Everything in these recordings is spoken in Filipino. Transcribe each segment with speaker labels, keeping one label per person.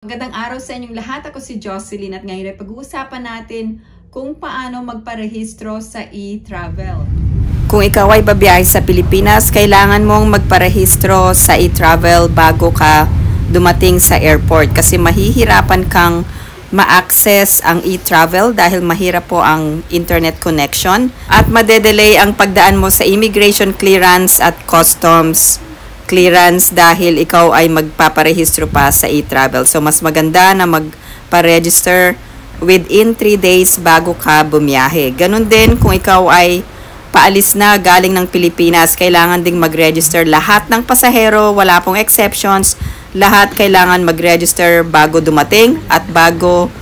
Speaker 1: Magandang araw sa inyong lahat. Ako si Jocelyn at ngayon ay pag-uusapan natin kung paano magparehistro sa e-travel.
Speaker 2: Kung ikaw ay babiyahe sa Pilipinas, kailangan mong magparehistro sa e-travel bago ka dumating sa airport kasi mahihirapan kang ma-access ang e-travel dahil mahirap po ang internet connection at madedelay ang pagdaan mo sa immigration clearance at customs clearance dahil ikaw ay magpaparehistro pa sa e-travel. So, mas maganda na magpa-register within 3 days bago ka bumiyahe. Ganun din kung ikaw ay paalis na galing ng Pilipinas, kailangan ding mag-register. Lahat ng pasahero, wala pong exceptions. Lahat kailangan mag-register bago dumating at bago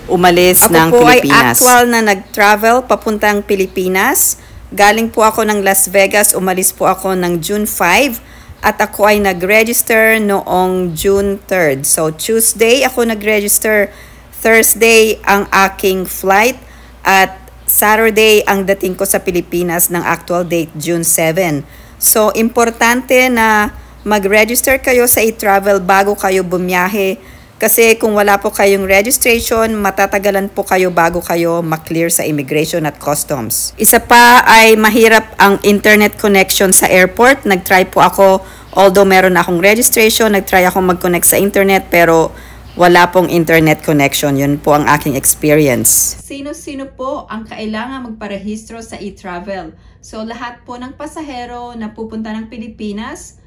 Speaker 2: umalis ng Pilipinas. Ako po ay actual na nag-travel papuntang Pilipinas. Galing po ako ng Las Vegas, umalis po ako ng June 5. At ako ay nag-register noong June 3rd. So, Tuesday ako nag-register. Thursday ang aking flight. At Saturday ang dating ko sa Pilipinas ng actual date, June 7. So, importante na mag-register kayo sa e-travel bago kayo bumiyahe. Kasi kung wala po kayong registration, matatagalan po kayo bago kayo maklear sa immigration at customs. Isa pa ay mahirap ang internet connection sa airport. Nag-try po ako, although meron akong registration, nag-try ako mag-connect sa internet pero wala pong internet connection. Yun po ang aking experience.
Speaker 1: Sino-sino po ang kailangan magparehistro sa e-travel? So lahat po ng pasahero na pupunta ng Pilipinas,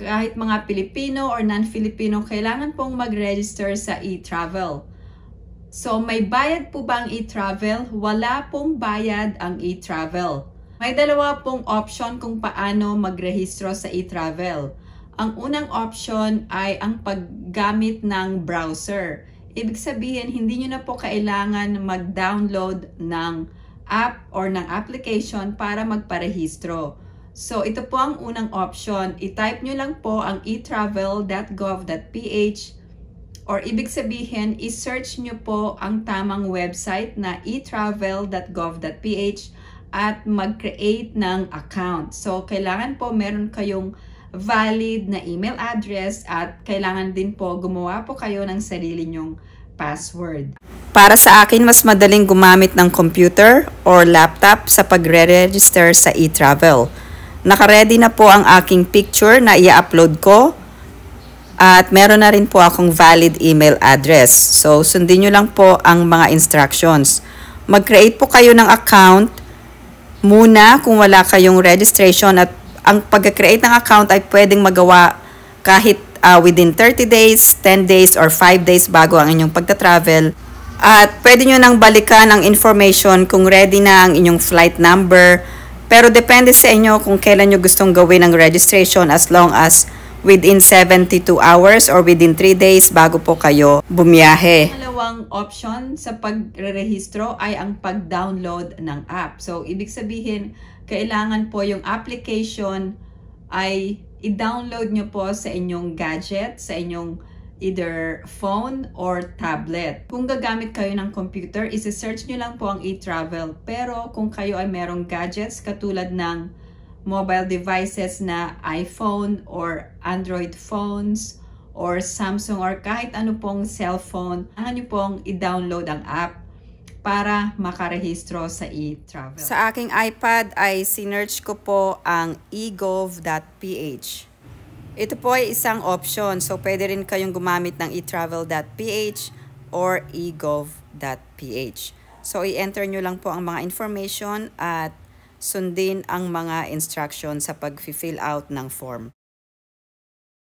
Speaker 1: kahit mga Pilipino or non-Filipino, kailangan pong mag-register sa e-travel. So, may bayad po ba ang e-travel? Wala pong bayad ang e-travel. May dalawa pong option kung paano mag-rehistro sa e-travel. Ang unang option ay ang paggamit ng browser. Ibig sabihin, hindi nyo na po kailangan mag-download ng app or ng application para magparehistro. So, ito po ang unang option. I-type nyo lang po ang etravel.gov.ph or ibig sabihin, i-search nyo po ang tamang website na etravel.gov.ph at mag-create ng account. So, kailangan po meron kayong valid na email address at kailangan din po gumawa po kayo ng sarili nyong password.
Speaker 2: Para sa akin, mas madaling gumamit ng computer or laptop sa pagre-register sa e-travel. Naka-ready na po ang aking picture na i-upload ko at meron na rin po akong valid email address. So, sundin nyo lang po ang mga instructions. Mag-create po kayo ng account muna kung wala kayong registration at ang pag-create ng account ay pwedeng magawa kahit within 30 days, 10 days, or 5 days bago ang inyong pagta-travel. At pwede nyo nang balikan ang information kung ready na ang inyong flight number. Pero depende sa inyo kung kailan nyo gustong gawin ang registration as long as within 72 hours or within 3 days bago po kayo bumiyahe.
Speaker 1: Ang dalawang option sa pagre-rehistro ay ang pag-download ng app. So, ibig sabihin, kailangan po yung application ay i-download nyo po sa inyong gadget, sa inyong either phone or tablet. Kung gagamit kayo ng computer, isi-search nyo lang po ang e-travel. Pero kung kayo ay merong gadgets katulad ng mobile devices na iPhone or Android phones or Samsung or kahit ano pong cellphone, kailangan nyo pong i-download ang app para makarehistro sa e-travel.
Speaker 2: Sa aking iPad ay sinearch ko po ang egov.ph. Ito po ay isang option. So, pwede rin kayong gumamit ng etravel.ph or egov.ph. So, i-enter nyo lang po ang mga information at sundin ang mga instructions sa pag-fill out ng form.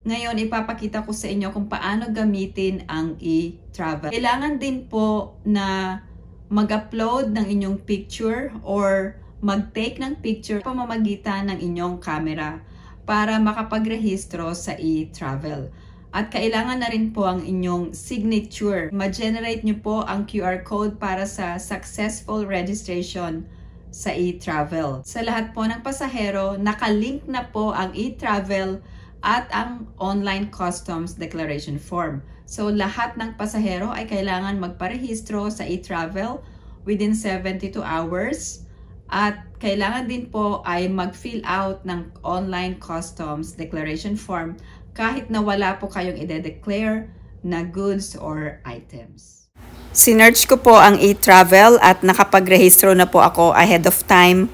Speaker 1: Ngayon, ipapakita ko sa inyo kung paano gamitin ang e-travel. Kailangan din po na mag-upload ng inyong picture or mag-take ng picture sa pamamagitan ng inyong camera para makapagrehistro sa e-travel. At kailangan na rin po ang inyong signature. Ma-generate nyo po ang QR code para sa successful registration sa e-travel. Sa lahat po ng pasahero, nakalink na po ang e-travel at ang online customs declaration form. So lahat ng pasahero ay kailangan magparehistro sa e-travel within 72 hours. At kailangan din po ay mag-fill out ng online customs declaration form kahit na wala po kayong ide-declare na goods or items.
Speaker 2: Sinearch ko po ang e-travel at nakapagrehistro na po ako ahead of time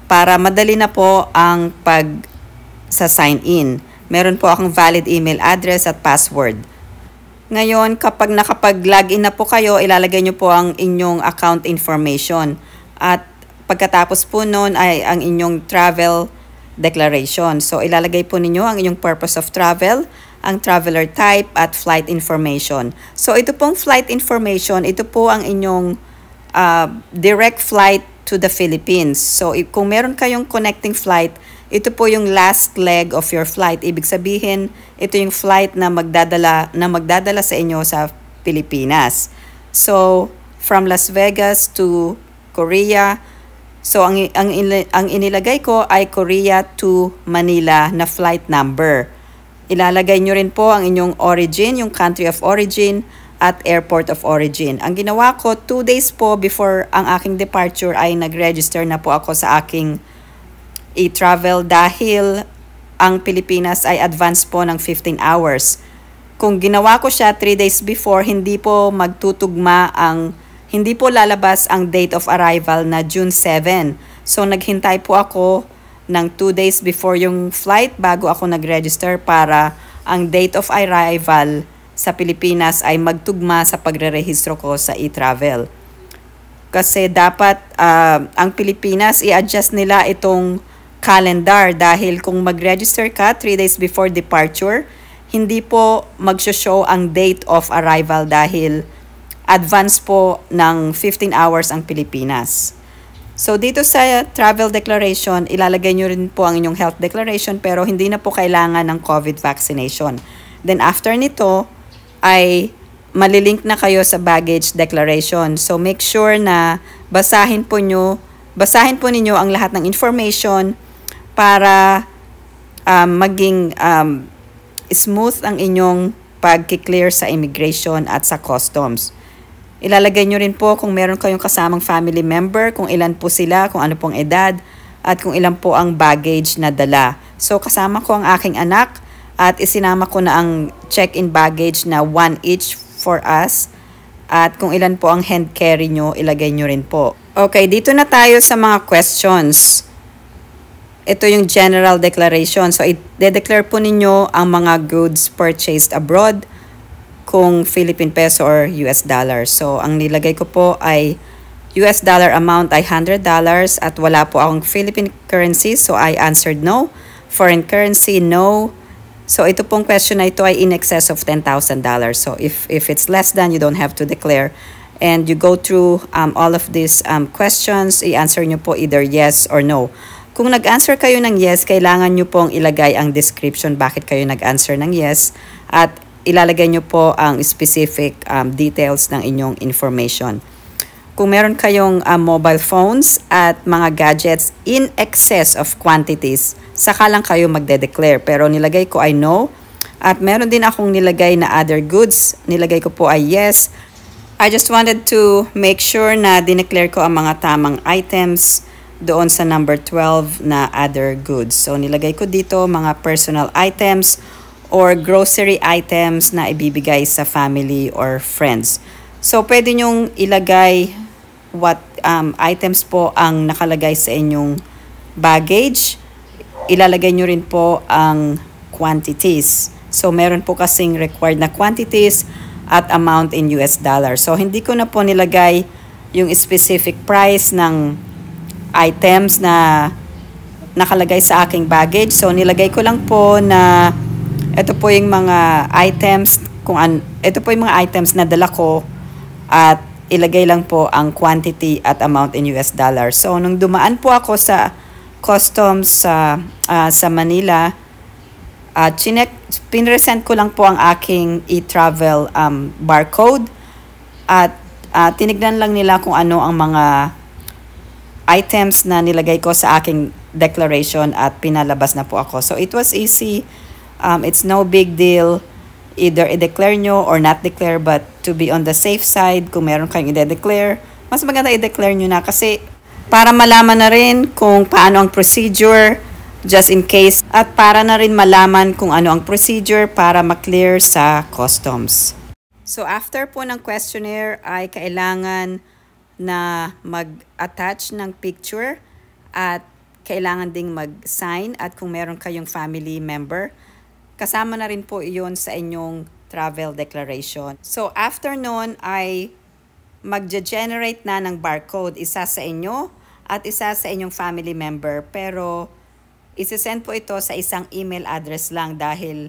Speaker 2: para madali na po ang sa sign in. Meron po akong valid email address at password. Ngayon, kapag nakapag-login na po kayo, ilalagay nyo po ang inyong account information. At pagkatapos po nun ay ang inyong travel declaration. So, ilalagay po ninyo ang inyong purpose of travel, ang traveler type, at flight information. So, ito pong flight information, ito po ang inyong direct flight to the Philippines. So, kung meron kayong connecting flight, ito po yung last leg of your flight. Ibig sabihin, ito yung flight na magdadala sa inyo sa Pilipinas. So, from Las Vegas to Korea. So, ang inilagay ko ay Korea to Manila na flight number. Ilalagay nyo rin po ang inyong origin, yung country of origin at airport of origin. Ang ginawa ko, 2 days po before ang aking departure ay nag-register na po ako sa aking e-travel dahil ang Pilipinas ay advance po ng 15 hours. Kung ginawa ko siya 3 days before, hindi po lalabas ang date of arrival na June 7. So naghintay po ako ng 2 days before yung flight bago ako nag-register para ang date of arrival sa Pilipinas ay magtugma sa pagre-rehistro ko sa e-travel. Kasi dapat ang Pilipinas i-adjust nila itong calendar dahil kung mag-register ka 3 days before departure, hindi po mag-show ang date of arrival dahil advance po ng 15 hours ang Pilipinas. So dito sa travel declaration, ilalagay nyo rin po ang inyong health declaration pero hindi na po kailangan ng COVID vaccination. Then after nito ay malilink na kayo sa baggage declaration. So make sure na basahin po ninyo ang lahat ng information para maging smooth ang inyong pag-clear sa immigration at sa customs. Ilalagay nyo rin po kung meron kayong kasamang family member, kung ilan po sila, kung ano pong edad, at kung ilan po ang baggage na dala. So kasama ko ang aking anak at isinama ko na ang check-in baggage na 1 each for us. At kung ilan po ang hand carry nyo, ilagay nyo rin po. Okay, dito na tayo sa mga questions. Ito yung general declaration. So, i-declare po ninyo ang mga goods purchased abroad kung Philippine peso or US dollar. So, ang nilagay ko po ay US dollar amount ay $100 at wala po akong Philippine currency. So, I answered no. Foreign currency, no. So, ito pong question na ito ay in excess of $10,000. So, if it's less than, you don't have to declare. And you go through all of these questions. I-answer nyo po either yes or no. Kung nag-answer kayo ng yes, kailangan nyo pong ilagay ang description bakit kayo nag-answer ng yes at ilalagay nyo po ang specific details ng inyong information. Kung meron kayong mobile phones at mga gadgets in excess of quantities, saka lang kayo magde-declare. Pero nilagay ko ay no. At meron din akong nilagay na other goods. Nilagay ko po ay yes. I just wanted to make sure na dineclare ko ang mga tamang items doon sa number 12 na other goods. So, nilagay ko dito mga personal items or grocery items na ibibigay sa family or friends. So, pwede nyong ilagay what items po ang nakalagay sa inyong baggage. Ilalagay nyo rin po ang quantities. So, meron po kasing required na quantities at amount in US dollar. So, hindi ko na po nilagay yung specific price ng items na nakalagay sa aking baggage. So, nilagay ko lang po na ito po yung mga items, ito po yung mga items na dala ko at ilagay lang po ang quantity at amount in US dollar. So, nung dumaan po ako sa customs sa Manila, pinresent ko lang po ang aking e-travel barcode at tinignan lang nila kung ano ang mga items na nilagay ko sa aking declaration at pinalabas na po ako. So, it was easy. It's no big deal. Either i-declare nyo or not declare, but to be on the safe side, kung meron kayong i-declare, mas maganda i-declare nyo na kasi para malaman na rin kung paano ang procedure just in case at para na rin malaman kung ano ang procedure para ma-clear sa customs. So after po ng questionnaire ay kailangan na mag-attach ng picture at kailangan ding mag-sign at kung meron kayong family member, kasama na rin po iyon sa inyong travel declaration. So after nun ay mag-generate na ng barcode, isa sa inyo at isa sa inyong family member. Pero isi-send po ito sa isang email address lang dahil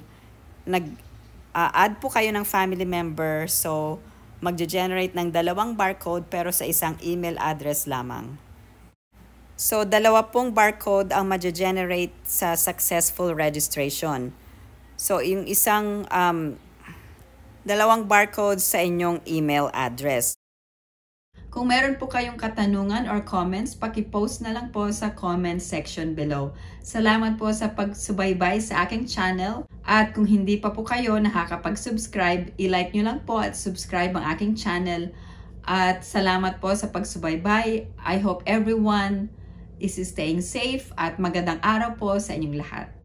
Speaker 2: add po kayo ng family member, so mag-generate ng dalawang barcode pero sa isang email address lamang. So dalawa pong barcode ang mag-generate sa successful registration. So yung isang dalawang barcode sa inyong email address.
Speaker 1: Kung meron po kayong katanungan or comments, paki-post na lang po sa comment section below. Salamat po sa pagsubaybay sa aking channel. At kung hindi pa po kayo nakakapag-subscribe, i-like nyo lang po at subscribe ang aking channel. At salamat po sa pagsubaybay. I hope everyone is staying safe at magandang araw po sa inyong lahat.